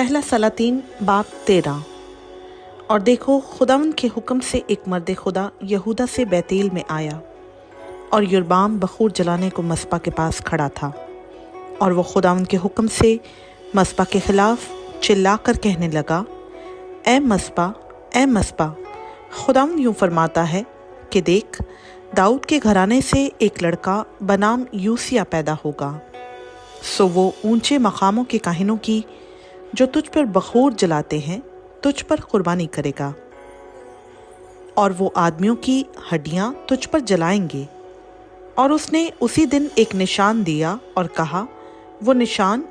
पहला सलातीन बाब 13। और देखो, खुदावंद के हुक्म से एक मर्द खुदा यहूदा से बैतूल में आया, और यरबाम बखूर जलाने को मस्पा के पास खड़ा था। और वो खुदावंद के हुक्म से मस्पा के खिलाफ चिल्लाकर कहने लगा, ए मस्पा, खुदावंद यूँ फरमाता है कि देख, दाऊद के घराने से एक लड़का बनाम यूसिया पैदा होगा। सो वो ऊंचे मकामों के काहिनों की जो तुझ पर बखूर जलाते हैं तुझ पर कुर्बानी करेगा, और वो आदमियों की हड्डियां तुझ पर जलाएंगे। और उसने उसी दिन एक निशान दिया और कहा, वो निशान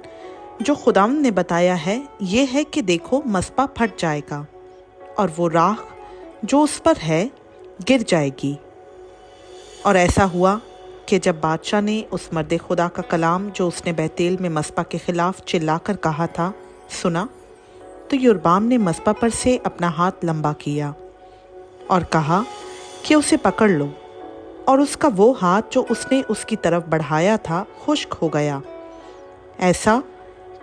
जो खुदावंद ने बताया है ये है कि देखो, मस्पा फट जाएगा और वो राख जो उस पर है गिर जाएगी। और ऐसा हुआ कि जब बादशाह ने उस मर्द खुदा का कलाम जो उसने बैतूल में मस्पा के खिलाफ चिल्लाकर कहा था सुना, तो यरबाम ने मस्पा पर से अपना हाथ लंबा किया और कहा कि उसे पकड़ लो। और उसका वो हाथ जो उसने उसकी तरफ बढ़ाया था खुश्क हो गया, ऐसा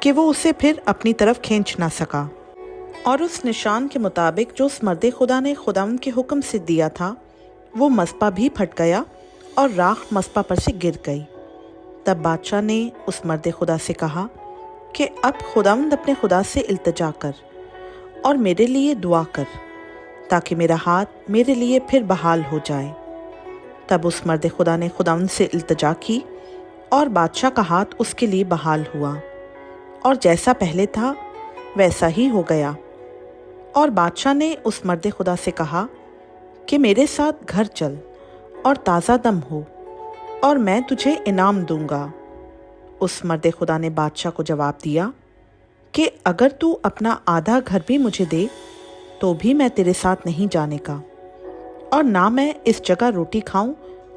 कि वो उसे फिर अपनी तरफ खींच ना सका। और उस निशान के मुताबिक जो उस मर्द खुदा ने खुदावंद के हुक्म से दिया था, वो मस्पा भी फट गया और राख मस्पा पर से गिर गई। तब बादशाह ने उस मर्द खुदा से कहा कि अब खुदावंद अपने खुदा से इल्तिजा कर और मेरे लिए दुआ कर, ताकि मेरा हाथ मेरे लिए फिर बहाल हो जाए। तब उस मर्द खुदा ने खुदावंद से इल्तिजा की और बादशाह का हाथ उसके लिए बहाल हुआ, और जैसा पहले था वैसा ही हो गया। और बादशाह ने उस मर्द खुदा से कहा कि मेरे साथ घर चल और ताज़ा दम हो, और मैं तुझे इनाम दूंगा। उस मर्द खुदा ने बादशाह को जवाब दिया कि अगर तू अपना आधा घर भी मुझे दे तो भी मैं तेरे साथ नहीं जाने का, और ना मैं इस जगह रोटी खाऊं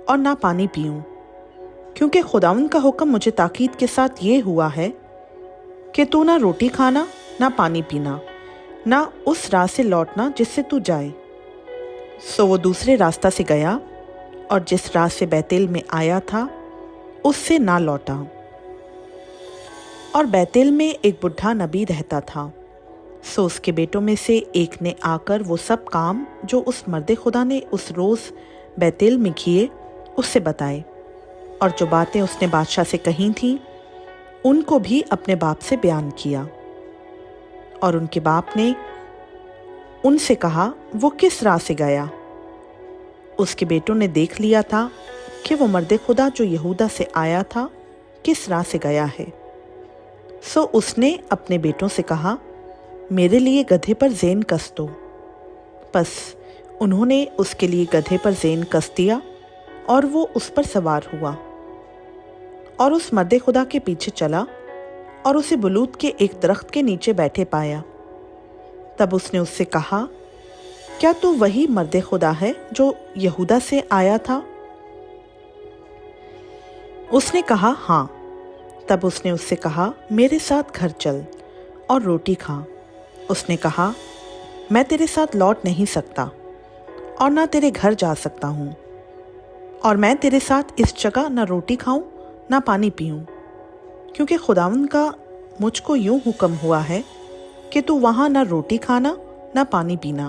और ना पानी पीऊं, क्योंकि खुदावंद का हुक्म मुझे ताकीद के साथ ये हुआ है कि तू ना रोटी खाना, ना पानी पीना, ना उस राह से लौटना जिससे तू जाए। सो वो दूसरे रास्ता से गया और जिस राह से बैतूल में आया था उससे ना लौटा। और बैतूल में एक बुढ़ा नबी रहता था। सो उसके बेटों में से एक ने आकर वो सब काम जो उस मर्द खुदा ने उस रोज़ बैतूल में किए उससे बताए, और जो बातें उसने बादशाह से कही थीं उनको भी अपने बाप से बयान किया। और उनके बाप ने उनसे कहा, वो किस राह से गया? उसके बेटों ने देख लिया था कि वो मर्द खुदा जो यहूदा से आया था किस राह से गया है। सो उसने अपने बेटों से कहा, मेरे लिए गधे पर ज़ेन कस दो। बस उन्होंने उसके लिए गधे पर ज़ेन कस दिया और वो उस पर सवार हुआ और उस मर्द खुदा के पीछे चला और उसे बलूत के एक दरख्त के नीचे बैठे पाया। तब उसने उससे कहा, क्या तू वही मर्द खुदा है जो यहूदा से आया था? उसने कहा, हाँ। तब उसने उससे कहा, मेरे साथ घर चल और रोटी खा। उसने कहा, मैं तेरे साथ लौट नहीं सकता और ना तेरे घर जा सकता हूँ, और मैं तेरे साथ इस जगह ना रोटी खाऊं ना पानी पीऊं, क्योंकि खुदावंद का मुझको यूं हुक्म हुआ है कि तू वहाँ ना रोटी खाना ना पानी पीना,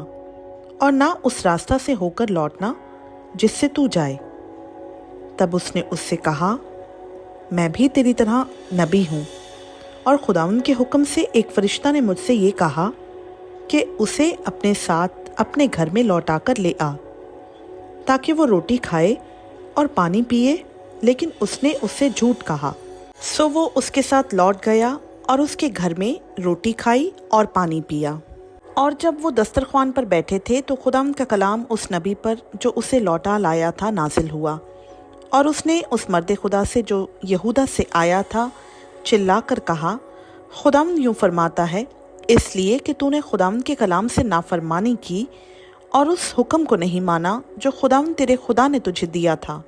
और ना उस रास्ता से होकर लौटना जिससे तू जाए। तब उसने उससे कहा, मैं भी तेरी तरह नबी हूँ, और खुदावंद के हुक्म से एक फरिश्ता ने मुझसे ये कहा कि उसे अपने साथ अपने घर में लौटा कर ले आ, ताकि वो रोटी खाए और पानी पिए, लेकिन उसने उससे झूठ कहा। सो वो उसके साथ लौट गया और उसके घर में रोटी खाई और पानी पिया। और जब वो दस्तरख्वान पर बैठे थे तो खुदावंद का कलाम उस नबी पर जो उसे लौटा लाया था नाजिल हुआ, और उसने उस मर्द खुदा से जो यहूदा से आया था चिल्ला कर कहा, खुदावंद यूँ फरमाता है, इसलिए कि तूने खुदावंद के कलाम से नाफरमानी की और उस हुक्म को नहीं माना जो खुदावंद तेरे खुदा ने तुझे दिया था,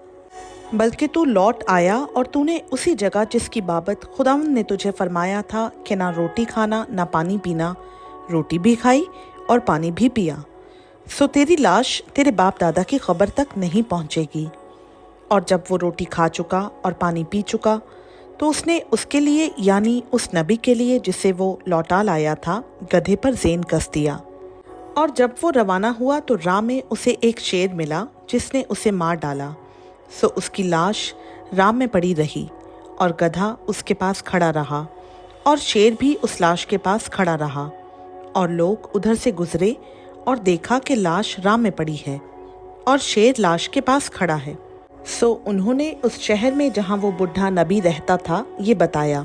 बल्कि तू लौट आया और तूने उसी जगह जिसकी बाबत खुदावंद ने तुझे फरमाया था कि ना रोटी खाना ना पानी पीना, रोटी भी खाई और पानी भी पिया। सो तेरी लाश तेरे बाप दादा की खबर तक नहीं पहुँचेगी। और जब वो रोटी खा चुका और पानी पी चुका तो उसने उसके लिए यानी उस नबी के लिए जिसे वो लौटा लाया था गधे पर ज़ेन कस दिया। और जब वो रवाना हुआ तो राह में उसे एक शेर मिला जिसने उसे मार डाला। सो उसकी लाश राह में पड़ी रही और गधा उसके पास खड़ा रहा और शेर भी उस लाश के पास खड़ा रहा। और लोग उधर से गुजरे और देखा कि लाश राह में पड़ी है और शेर लाश के पास खड़ा है। सो उन्होंने उस शहर में जहाँ वो बुढ़ा नबी रहता था ये बताया।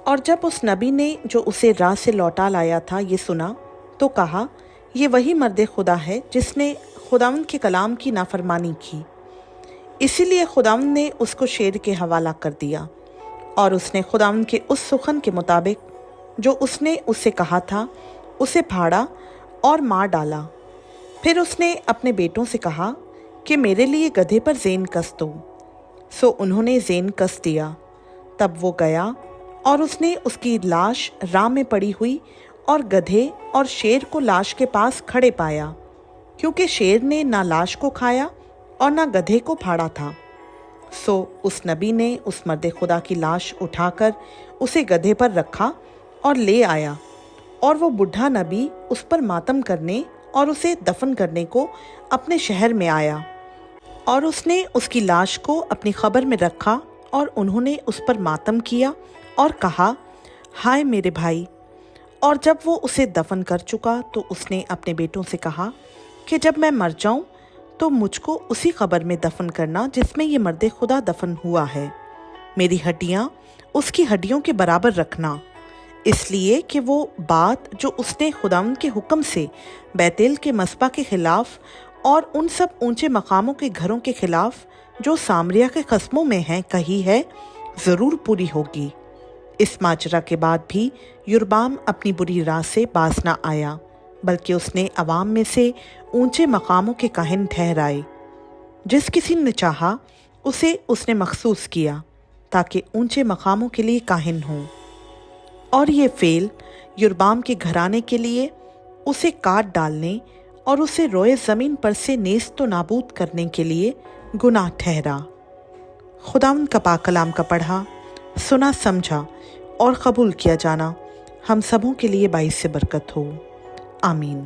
और जब उस नबी ने जो उसे राह से लौटा लाया था ये सुना तो कहा, ये वही मर्द खुदा है जिसने खुदावंद के कलाम की नाफरमानी की। इसीलिए खुदावंद ने उसको शेर के हवाला कर दिया और उसने खुदावंद के उस सुखन के मुताबिक जो उसने उससे कहा था उसे फाड़ा और मार डाला। फिर उसने अपने बेटों से कहा कि मेरे लिए गधे पर ज़ेन कस दो। सो उन्होंने ज़ेन कस दिया। तब वो गया और उसने उसकी लाश राह में पड़ी हुई और गधे और शेर को लाश के पास खड़े पाया, क्योंकि शेर ने ना लाश को खाया और ना गधे को फाड़ा था। सो उस नबी ने उस मर्द खुदा की लाश उठाकर उसे गधे पर रखा और ले आया। और वो बुढ़ा नबी उस पर मातम करने और उसे दफन करने को अपने शहर में आया। और उसने उसकी लाश को अपनी खबर में रखा और उन्होंने उस पर मातम किया और कहा, हाय मेरे भाई। और जब वो उसे दफन कर चुका तो उसने अपने बेटों से कहा कि जब मैं मर जाऊं तो मुझको उसी खबर में दफन करना जिसमें ये मर्द खुदा दफन हुआ है। मेरी हड्डियां उसकी हड्डियों के बराबर रखना, इसलिए कि वो बात जो उसने खुदावंद के हुक्म से बैतेल के मस्बा के खिलाफ और उन सब ऊंचे मकामों के घरों के खिलाफ जो सामरिया के कस्मों में हैं कही है, ज़रूर पूरी होगी। इस माजरा के बाद भी युरबाम अपनी बुरी राह से बाज न आया, बल्कि उसने अवाम में से ऊंचे मकामों के काहिन ठहराए। जिस किसी ने चाहा उसे उसने मखसूस किया ताकि ऊंचे मकामों के लिए काहिन हों। और ये फेल युरबाम के घराने के लिए उसे काट डालने और उसे रोए ज़मीन पर से नेस्त तो नाबूद करने के लिए गुनाह ठहरा। खुदावंद का पाक कलाम का पढ़ा, सुना, समझा और कबूल किया जाना हम सबों के लिए बाइस से बरकत हो। आमीन।